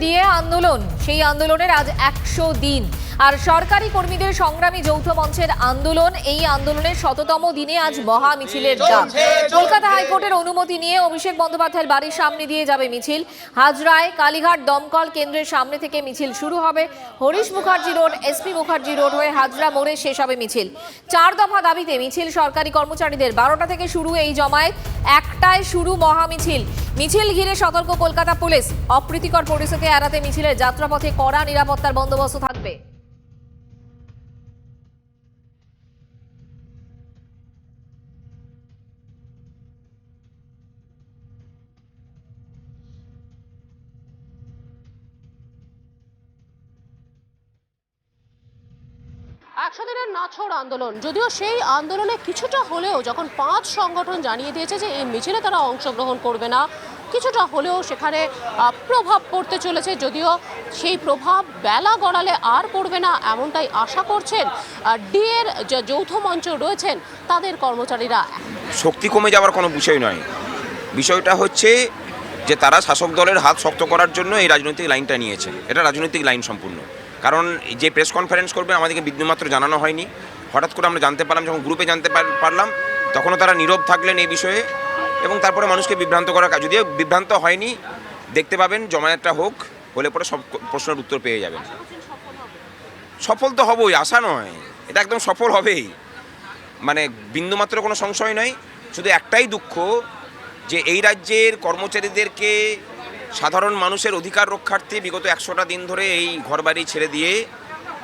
দিয়ে আন্দোলন, সেই আন্দোলনের আজ 100 দিন। আর সরকারি কর্মীদের সংগ্রামী যৌথ মঞ্চের আন্দোলন, এই আন্দোলনের 100তম দিনে আজ মহা মিছিলের ডাক। কলকাতা হাইকোর্টের অনুমতি নিয়ে অভিষেক বন্দ্যোপাধ্যায়ের বাড়ির সামনে দিয়ে যাবে মিছিল। হাজরায় কালীঘাট দমকল কেন্দ্রের সামনে থেকে মিছিল শুরু হবে। Harish Mukherjee road, SP Mukherjee road হয়ে হাজরা মোড়ে শেষ হবে মিছিল। 4 দফা দাবিতে মিছিল সরকারি কর্মচারীদের। 12টা থেকে শুরু এই জমায়েত, 1টায় শুরু মহা মিছিল। মিছিল ঘিরে সতর্ক কলকাতা পুলিশ। অপ্রীতিকর পরিস্থিতি এড়াতে মিছিলের যাত্রাপথে কড়া নিরাপত্তার বন্দোবস্ত থাকবে। একশো দিনের নাছোড় আন্দোলন, যদিও সেই আন্দোলনে কিছুটা হলেও যখন 5 সংগঠন জানিয়ে দিয়েছে যে এই মিছিলে তারা অংশগ্রহণ করবে না, কিছুটা হলেও সেখানে প্রভাব পড়তে চলেছে। যদিও সেই প্রভাব বেলা গড়ালে আর পড়বে না এমনটাই আশা করছেন ডিএর যে যৌথ মঞ্চ রয়েছেন তাদের কর্মচারীরা। শক্তি কমে যাওয়ার কোনো বিষয় নয়, বিষয়টা হচ্ছে যে তারা শাসক দলের হাত শক্ত করার জন্য এই রাজনৈতিক লাইনটা নিয়েছে। এটা রাজনৈতিক লাইন সম্পূর্ণ। কারণ যে প্রেস কনফারেন্স করবে আমাদেরকে বিন্দুমাত্র জানানো হয়নি, হঠাৎ করে আমরা জানতে পারলাম, যখন গ্রুপে জানতে পারলাম তখনও তারা নীরব থাকলেন এই বিষয়ে, এবং তারপরে মানুষকে বিভ্রান্ত করার কাজ। যদিও বিভ্রান্ত হয়নি, দেখতে পাবেন জমায়েতটা হলে পরে সব প্রশ্নের উত্তর পেয়ে যাবেন। সফল তো হবই, আশা নয়, এটা একদম সফল হবেই, মানে বিন্দুমাত্র কোনো সংশয় নয়। শুধু একটাই দুঃখ যে এই রাজ্যের কর্মচারীদেরকে সাধারণ মানুষের অধিকার রক্ষার্থে বিগত 100টা দিন ধরে এই ঘরবাড়ি ছেড়ে দিয়ে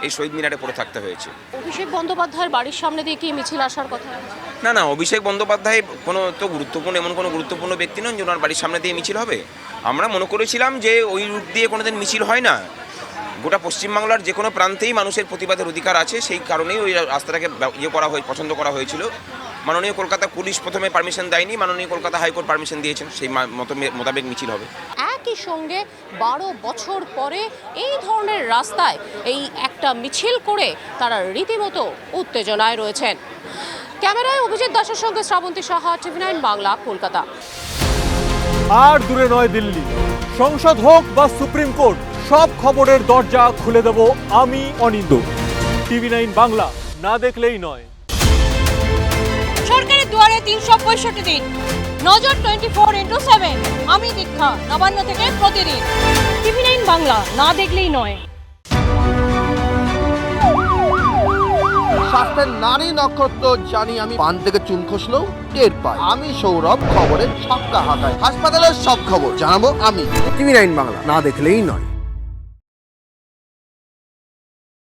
এই শহীদ মিনারে পড়ে থাকতে হয়েছে। অভিষেক বন্দ্যোপাধ্যায়ের বাড়ির সামনে দিয়ে কি মিছিল আসার কথা? না, অভিষেক বন্দ্যোপাধ্যায় কোনো তো এমন কোনো গুরুত্বপূর্ণ ব্যক্তি নন যে ওনার বাড়ির সামনে দিয়ে মিছিল হবে। আমরা মনে করেছিলাম যে ওই রুট দিয়ে কোনোদিন মিছিল হয় না। গোটা পশ্চিমবাংলার যে কোনো প্রান্তেই মানুষের প্রতিবাদের অধিকার আছে, সেই কারণেই ওই রাস্তাটাকে পছন্দ করা হয়েছিল। মাননীয় কলকাতা পুলিশ প্রথমে পারমিশন দেয়নি, মাননীয় কলকাতা হাইকোর্ট পারমিশন দিয়েছেন, সেই মোতাবেক মিছিল হবে। একই সঙ্গে 12 বছর পরে এই ধরনের রাস্তায় এই একটা মিছিল করে তারা রীতিমতো উত্তেজনায় রয়েছেন। ক্যামেরায় অভিজিৎ দাসের সঙ্গে শ্রাবন্তী সাহা, টিভি9 বাংলা, কলকাতা। আর দূরে নয় দিল্লি, সংসদ হোক বা সুপ্রিম কোর্ট, সব খবরের দরজা খুলে দেব আমি অনিন্দ। টিভি9 বাংলা, না দেখলেই নয়। সরকারের দুয়ারে 365 দিন, নজর 24x7। আমি দীক্ষা, নবান্ন থেকে প্রতিদিন। টিভি9 বাংলা, না দেখলেই নয়। স্বাস্থ্যের নারী নক্ষত্র জানি আমি, পান থেকে চুন খসলেও টের পাই। আমি সৌরভ, খবরের ছক্কা হাঁকায়, হাসপাতালের সব খবর জানাবো আমি। টিভি9 বাংলা, না দেখলেই নয়।